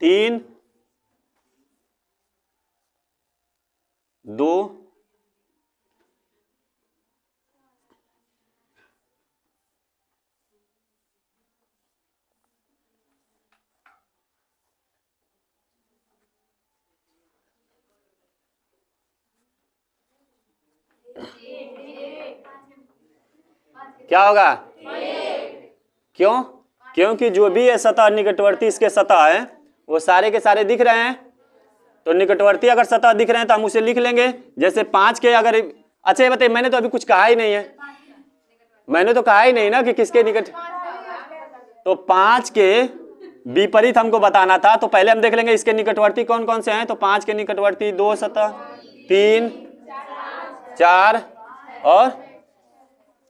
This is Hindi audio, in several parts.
3 2 क्या होगा? क्यों? क्योंकि जो भी ये सतह निकटवर्ती इसके सतह है वो सारे के सारे दिख रहे हैं, तो निकटवर्ती अगर सतह दिख रहे हैं तो हम उसे लिख लेंगे। जैसे 5 के अगर, अच्छा ये बताइए, मैंने तो अभी कुछ कहा ही नहीं है, मैंने तो कहा ही नहीं ना कि किसके निकट, तो 5 के विपरीत हमको बताना था, तो पहले हम देख लेंगे इसके निकटवर्ती कौन कौन से हैं। तो 5 के निकटवर्ती 2 सतह, 3 4 और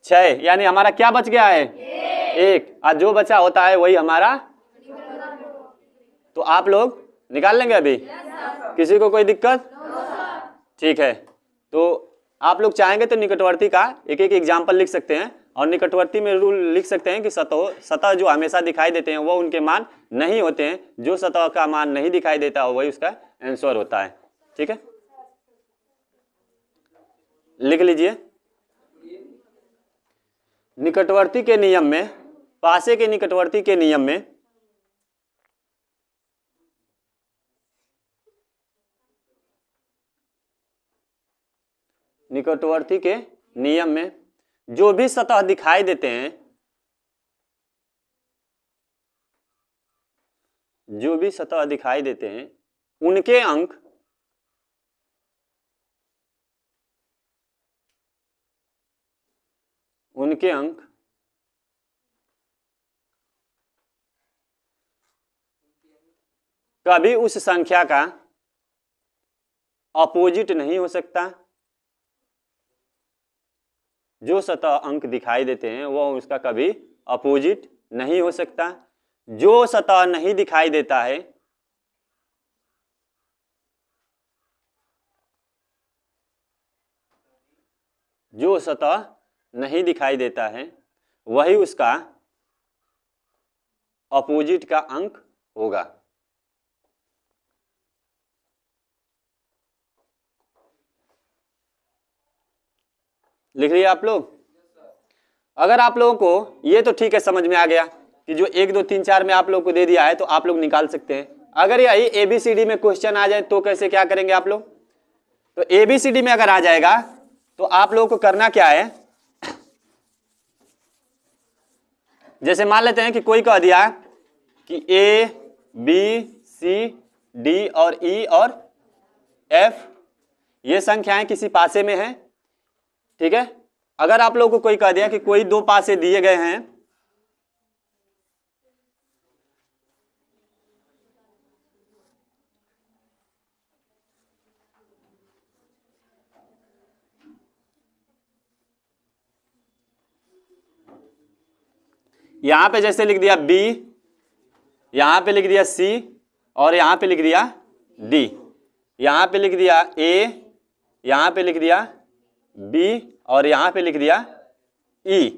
6, यानी हमारा क्या बच गया है? 1। और जो बचा होता है वही हमारा, तो आप लोग निकाल लेंगे अभी, किसी को कोई दिक्कत? ठीक है, तो आप लोग चाहेंगे तो निकटवर्ती का एक एक एग्जाम्पल लिख सकते हैं, और निकटवर्ती में रूल लिख सकते हैं कि सतह जो हमेशा दिखाई देते हैं वो उनके मान नहीं होते हैं, जो सतह का मान नहीं दिखाई देता है वही उसका आंसर होता है। ठीक है, लिख लीजिए। निकटवर्ती के नियम में, पासे के निकटवर्ती के नियम में निकटवर्ती के नियम में जो भी सतह दिखाई देते हैं, जो भी सतह दिखाई देते हैं उनके अंक कभी उस संख्या का अपोजिट नहीं हो सकता। जो सतह अंक दिखाई देते हैं वो उसका कभी अपोजिट नहीं हो सकता। जो सतह नहीं दिखाई देता है जो सतह नहीं दिखाई देता है वही उसका अपोजिट का अंक होगा। लिख लिया आप लोग? अगर आप लोगों को ये तो ठीक है, समझ में आ गया कि जो 1 2 3 4 में आप लोग को दे दिया है तो आप लोग निकाल सकते हैं। अगर यही ABCD में क्वेश्चन आ जाए तो कैसे क्या करेंगे आप लोग? तो ABCD में अगर आ जाएगा तो आप लोगों को करना क्या है, जैसे मान लेते हैं कि कोई कह दिया कि A B C D और E और F ये संख्याएं किसी पासे में हैं। ठीक है, अगर आप लोगों को कोई कह दिया कि कोई 2 पासे दिए गए हैं, यहां पे जैसे लिख दिया B, यहां पे लिख दिया C और यहां पे लिख दिया D, यहां पे लिख दिया A, यहां पे लिख दिया B और यहां पे लिख दिया E,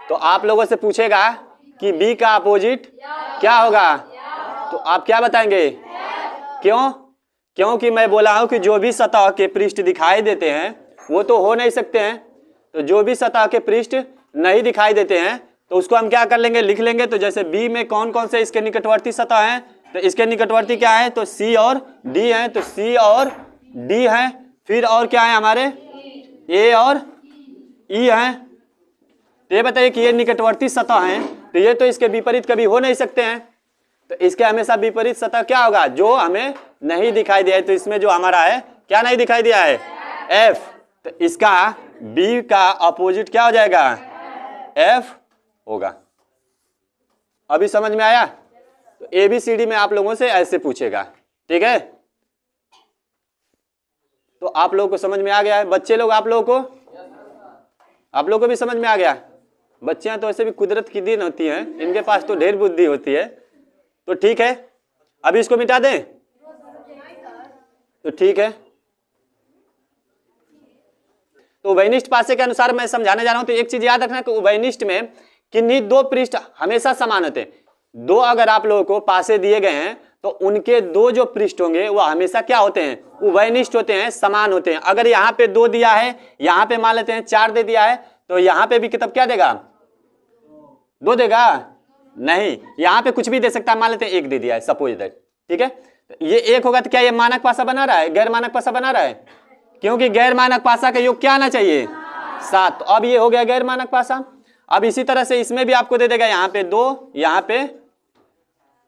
तो आप लोगों से पूछेगा कि B का अपोजिट क्या होगा, तो आप क्या बताएंगे? क्यों? क्योंकि मैं बोला हूं कि जो भी सतह के पृष्ठ दिखाई देते हैं वो तो हो नहीं सकते हैं, तो जो भी सतह के पृष्ठ नहीं दिखाई देते हैं तो उसको हम क्या कर लेंगे, लिख लेंगे। तो जैसे B में कौन कौन से इसके निकटवर्ती सतह हैं, तो इसके निकटवर्ती क्या है, तो C और D हैं, तो C और D हैं। फिर और क्या है हमारे, A और E हैं। तो ये बताइए कि ये निकटवर्ती सतह हैं, तो ये तो इसके विपरीत कभी हो नहीं सकते हैं, तो इसके हमेशा विपरीत सतह क्या होगा, जो हमें नहीं दिखाई दिया है। तो इसमें जो हमारा है क्या नहीं दिखाई दिया है, F, तो इसका B का अपोजिट क्या हो जाएगा, F होगा। अभी समझ में आया? तो ABCD में आप लोगों से ऐसे पूछेगा। ठीक है, तो आप लोगों को समझ में आ गया है? बच्चे लोग आप लोगों को भी समझ में आ गया? बच्चियां तो ऐसे भी कुदरत की देन होती हैं, इनके पास तो ढेर बुद्धि होती है। तो ठीक है, अभी इसको मिटा दें? तो ठीक है, तो उभयनिष्ठ पासे के अनुसार मैं समझाने जा रहा हूं। तो एक चीज याद रखना कि उभयनिष्ठ में किन्हीं 2 पृष्ठ हमेशा समान होते हैं। दो अगर आप लोगों को पासे दिए गए हैं तो उनके दो जो पृष्ठ होंगे वो हमेशा क्या होते हैं, उभयनिष्ठ होते हैं, समान होते हैं। अगर यहाँ पे 2 दिया है, यहाँ पे मान लेते हैं 4 दे दिया है, तो यहाँ पे भी किताब क्या देगा, 2 देगा नहीं, यहाँ पे कुछ भी दे सकता है, मान लेते हैं 1 दे दिया है सपोज दैट, ठीक है। ये 1 होगा तो क्या ये मानक पासा बना रहा है, गैर मानक पासा बना रहा है, क्योंकि गैर मानक पासा का योग क्या आना चाहिए, 7। तो अब ये हो गया गैर मानक पासा। अब इसी तरह से इसमें भी आपको दे देगा, यहाँ पे 2, यहाँ पे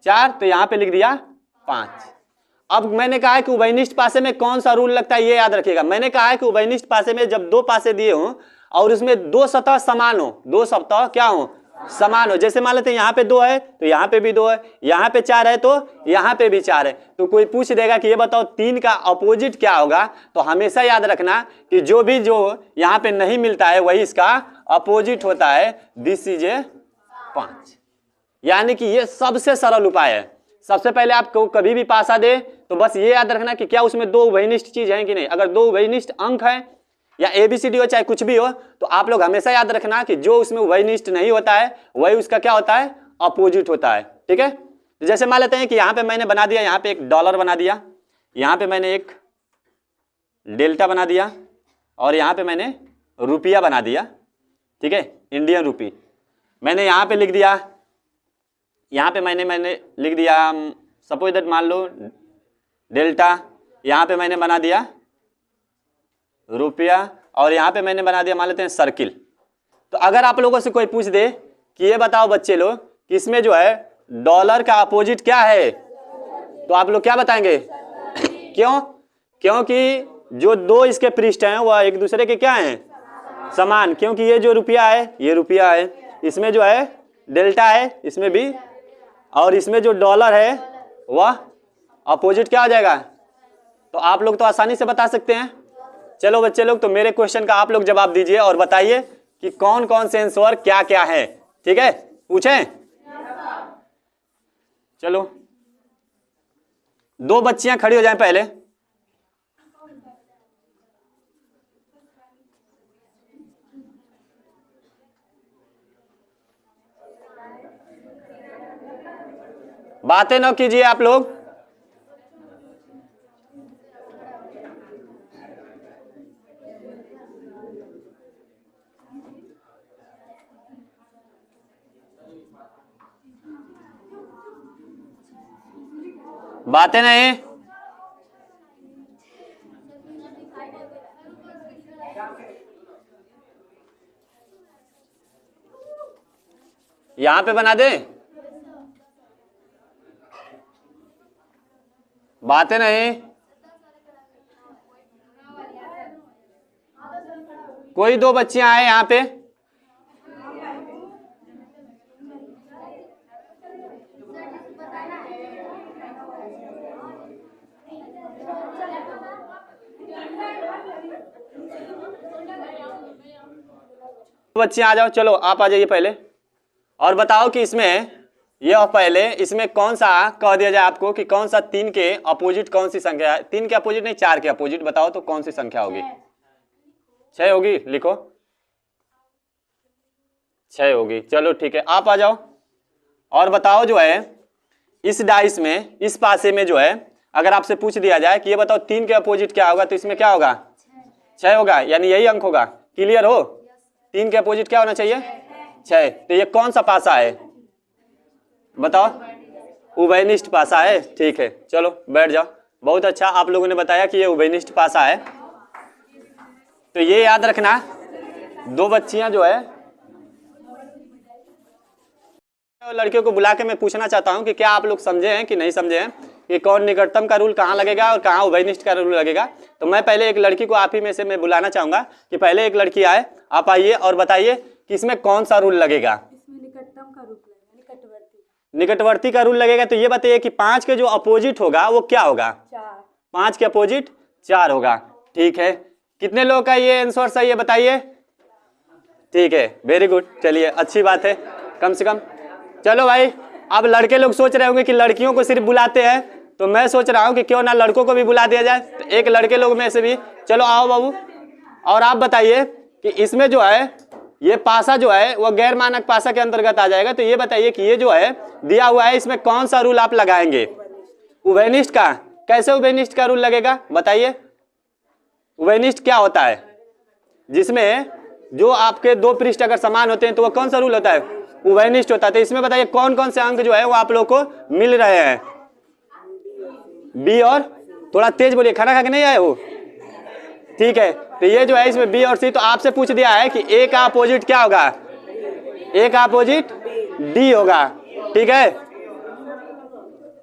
4, तो यहाँ पे लिख दिया 5। अब मैंने कहा है कि उभयनिष्ठ पासे में कौन सा रूल लगता है, ये याद रखिएगा। मैंने कहा है कि उभयनिष्ठ पासे में जब 2 पासे दिए हों और उसमें 2 सतह समान हो, 2 सतह क्या हो, समान हो। जैसे मान लेते हैं यहाँ पे 2 है तो यहाँ पे भी 2 है, यहाँ पे 4 है तो यहाँ पे भी 4 है। तो कोई पूछ देगा कि ये बताओ 3 का अपोजिट क्या होगा, तो हमेशा याद रखना कि जो यहाँ पे नहीं मिलता है वही इसका अपोजिट होता है। दिस इज ए 5, यानी कि ये सबसे सरल उपाय है। सबसे पहले आपको कभी भी पासा दे तो बस ये याद रखना कि क्या उसमें 2 उभयनिष्ठ चीज है कि नहीं। अगर 2 उभयनिष्ठ अंक है या ABCD हो चाहे कुछ भी हो, तो आप लोग हमेशा याद रखना कि जो उसमें उभयनिष्ठ नहीं होता है वही उसका क्या होता है, अपोजिट होता है, ठीक है। तो जैसे मान लेते हैं कि यहाँ पे मैंने बना दिया, यहाँ पे एक डॉलर बना दिया, यहाँ पे मैंने एक डेल्टा बना दिया और यहाँ पे मैंने रुपया बना दिया, ठीक है, इंडियन रुपी। मैंने यहाँ पे लिख दिया, यहाँ पे मैंने लिख दिया सपोज दैट मान लो डेल्टा, यहाँ पे मैंने बना दिया रुपया और यहाँ पे मैंने बना दिया मान लेते हैं सर्किल। तो अगर आप लोगों से कोई पूछ दे कि ये बताओ बच्चे लोग कि इसमें जो है डॉलर का अपोजिट क्या है, तो आप लोग क्या बताएंगे क्यों, क्योंकि जो 2 इसके पृष्ठ हैं वह एक दूसरे के क्या हैं, समान। क्योंकि ये जो रुपया है ये रुपया है, इसमें जो है डेल्टा है इसमें भी, और इसमें जो डॉलर है वह अपोजिट क्या हो जाएगा। तो आप लोग तो आसानी से बता सकते हैं। चलो बच्चे लोग, तो मेरे क्वेश्चन का आप लोग जवाब दीजिए और बताइए कि कौन कौन से आंसर क्या क्या है, ठीक है, पूछें। चलो 2 बच्चियां खड़ी हो जाएं पहले। बातें न कीजिए आप लोग। बातें नहीं, यहां पे बना दे। बातें नहीं, कोई 2 बच्चियां आए यहां पे। बच्चियां आ जाओ, चलो आप आ जाइए पहले और बताओ कि इसमें यह पहले इसमें कौन सा कह दिया जाए आपको कि कौन सा 3 के अपोजिट कौन सी संख्या है। 3 के अपोजिट नहीं 4 के अपोजिट बताओ तो कौन सी संख्या होगी। 6 होगी, लिखो 6 होगी। चलो ठीक है, आप आ जाओ और बताओ जो है इस डाइस में इस पासे में जो है अगर आपसे पूछ दिया जाए कि ये बताओ 3 के अपोजिट क्या होगा, तो इसमें क्या होगा 6 होगा, यानी यही अंक होगा। क्लियर हो, 3 के अपोजिट क्या होना चाहिए 6। तो ये कौन सा पासा है बताओ, उभयनिष्ठ पासा है, ठीक है। चलो बैठ जाओ, बहुत अच्छा आप लोगों ने बताया कि ये उभयनिष्ठ पासा है। तो ये याद रखना 2 बच्चियां जो है, लड़कियों को बुला के मैं पूछना चाहता हूं कि क्या आप लोग समझे हैं कि नहीं समझे हैं कि कौन निकटतम का रूल कहाँ लगेगा और कहाँ उभयनिष्ठ का रूल लगेगा। तो मैं पहले एक लड़की को आप ही में से मैं बुलाना चाहूंगा कि पहले एक लड़की आए, आप आइए और बताइए कि इसमें कौन सा रूल लगेगा। इसमें निकटतम का रूल लगेगा, निकटवर्ती का रूल लगेगा। तो ये बताइए कि 5 के जो अपोजिट होगा वो क्या होगा, 5 के अपोजिट 4 होगा, ठीक है। कितने लोगों का ये आंसर सही है बताइए, ठीक है, वेरी गुड। चलिए अच्छी बात है कम से कम। चलो भाई, अब लड़के लोग सोच रहे होंगे कि लड़कियों को सिर्फ बुलाते हैं, तो मैं सोच रहा हूँ कि क्यों ना लड़कों को भी बुला दिया जाए। तो एक लड़के लोग में से भी चलो आओ बाबू, और आप बताइए कि इसमें जो है ये पासा जो है वो गैर मानक पासा के अंतर्गत आ जाएगा। तो ये बताइए कि ये जो है दिया हुआ है, इसमें कौन सा रूल आप लगाएंगे? उभयनिष्ठ का। कैसे उभयनिष्ठ का रूल लगेगा बताइए? उभयनिष्ठ क्या होता है? जिसमें जो आपके दो पृष्ठ अगर समान होते हैं तो वो कौन सा रूल होता है? उभयनिष्ठ होता है। तो इसमें बताइए कौन कौन से अंक जो है वो आप लोग को मिल रहे हैं? बी और, थोड़ा तेज बोलिए, खाना खा के नहीं आए हो? ठीक है, तो ये जो है इसमें बी और सी। तो आपसे पूछ दिया है कि ए का अपोजिट क्या होगा? ए का अपोजिट डी होगा। ठीक है,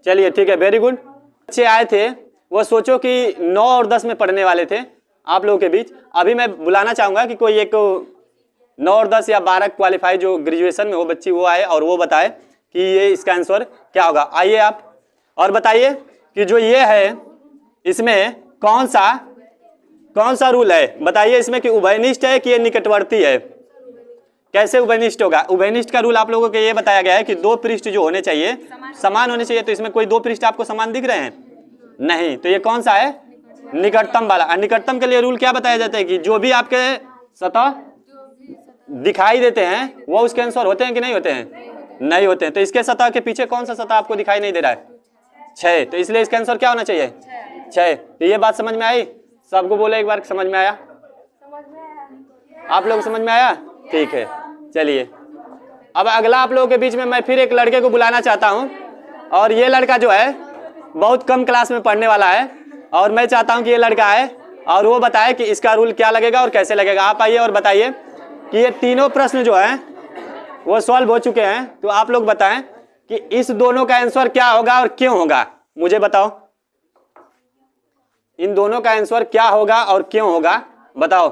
चलिए ठीक है, वेरी गुड। बच्चे आए थे वो सोचो कि 9 और 10 में पढ़ने वाले थे आप लोगों के बीच। अभी मैं बुलाना चाहूंगा कि कोई एक 9 और 10 या 12 क्वालिफाई जो ग्रेजुएशन में हो बच्ची वो आए और वो बताए कि ये इसका आंसर क्या होगा। आइए आप और बताइए कि जो ये है इसमें कौन सा रूल है? बताइए इसमें कि उभयनिष्ठ है कि ये निकटवर्ती है? कैसे उभयनिष्ठ होगा? उभयनिष्ठ का रूल आप लोगों को ये बताया गया है कि दो पृष्ठ जो होने चाहिए समान होने चाहिए। तो इसमें कोई दो पृष्ठ आपको समान दिख रहे हैं? नहीं। तो ये कौन सा है? निकटतम वाला। निकटतम के लिए रूल क्या बताया जाता है कि जो भी आपके सतह दिखाई देते हैं वो उसके आंसर होते हैं कि नहीं होते हैं? नहीं होते हैं। तो इसके सतह के पीछे कौन सा सतह आपको दिखाई नहीं दे रहा है? 6। तो इसलिए इसका आंसर क्या होना चाहिए? 6। तो ये बात समझ में आई? सबको बोले एक बार, समझ में आया? आप लोग समझ में आया? ठीक है, चलिए अब अगला आप लोगों के बीच में मैं फिर एक लड़के को बुलाना चाहता हूं। और ये लड़का जो है बहुत कम क्लास में पढ़ने वाला है और मैं चाहता हूं कि ये लड़का आए और वो बताए कि इसका रूल क्या लगेगा और कैसे लगेगा। आप आइए और बताइए कि ये तीनों प्रश्न जो हैं वो सॉल्व हो चुके हैं। तो आप लोग बताएं कि इस दोनों का आंसर क्या होगा और क्यों होगा? मुझे बताओ, इन दोनों का आंसर क्या होगा और क्यों होगा? बताओ।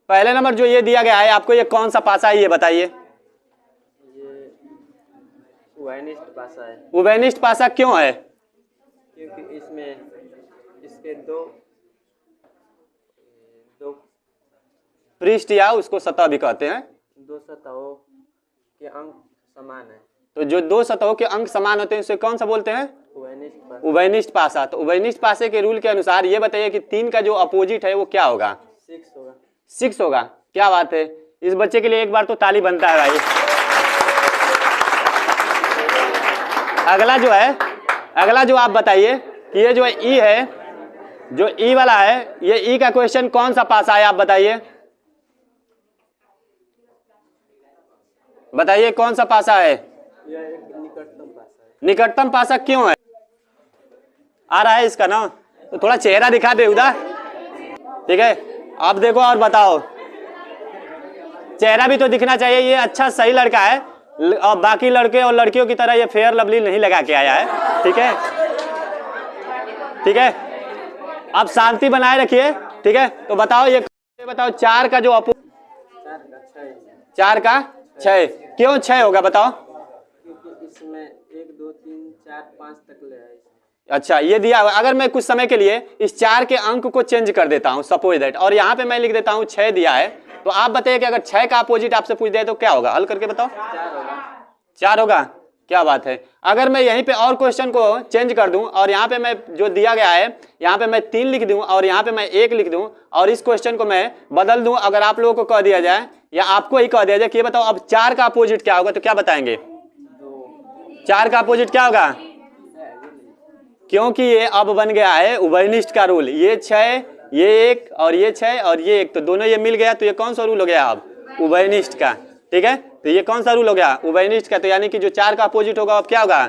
पहले नंबर जो ये दिया गया है आपको, ये कौन सा पासा है ये बताइए? ये उभयनिष्ठ पासा है। उभयनिष्ठ पासा क्यों है? क्योंकि इसमें इसके दो पृष्ठ या उसको सतह भी कहते हैं, दो सतहों के अंक समान है। तो जो दो सतहों के अंक समान होते हैं उसे कौन सा बोलते हैं? उभयनिष्ठ पासा। उभयनिष्ठ पासा। तो उभयनिष्ठ पासे के रूल के अनुसार ये बताइए कि 3 का जो अपोजिट है वो क्या होगा? 6 होगा। 6 होगा। क्या बात है, इस बच्चे के लिए एक बार तो ताली बनता है भाई। अगला जो आप बताइए कि ये जो ई है, जो ई वाला है, ये ई का क्वेश्चन कौन सा पासा है आप बताइए? बताइए कौन सा पासा है? यह एक निकटतम पासा है। निकटतम पासा क्यों है? आ रहा है इसका ना, तो थोड़ा चेहरा दिखा दे उधर। ठीक है, अब देखो और बताओ, चेहरा भी तो दिखना चाहिए। ये अच्छा सही लड़का है और बाकी लड़के और लड़कियों की तरह ये फेयर लवली नहीं लगा के आया है। ठीक है, ठीक है, आप शांति बनाए रखिए। ठीक है, तो बताओ ये बताओ 4 का जो 4 का 6 क्यों 6 होगा बताओ? क्योंकि इसमें 1 2 3 4 5 तक ले है। अच्छा, ये दिया हुआ, अगर मैं कुछ समय के लिए इस 4 के अंक को चेंज कर देता हूं, सपोज दैट, और यहाँ पे मैं लिख देता हूं 6 दिया है, तो आप बताइए कि अगर 6 का अपोजिट आपसे पूछ दे तो क्या होगा? हल करके बताओ। 4 होगा। क्या बात है। अगर मैं यहीं पे और क्वेश्चन को चेंज कर दूं और यहाँ पे मैं जो दिया गया है यहाँ पे मैं 3 लिख दूं और यहाँ पे मैं 1 लिख दूं और इस क्वेश्चन को मैं बदल दूं, अगर आप लोगों को कह दिया जाए या आपको ही कह दिया जाए कि ये बताओ अब 4 का अपोजिट क्या होगा, तो क्या बताएंगे? 4 का अपोजिट क्या होगा? क्योंकि ये अब बन गया है उभयनिष्ठ का रूल। ये 6, ये 1 और ये 6 और ये 1, तो दोनों ये मिल गया, तो ये कौन सा रूल हो गया अब? उभयनिष्ठ का। ठीक है, तो ये कौन सा रूल हो गया? उभयनिष्ठ का। तो यानी कि जो 4 का अपोजिट होगा अब क्या होगा?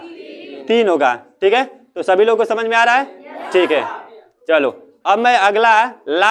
3 होगा। ठीक है, तो सभी लोगों को समझ में आ रहा है? ठीक है, चलो अब मैं अगला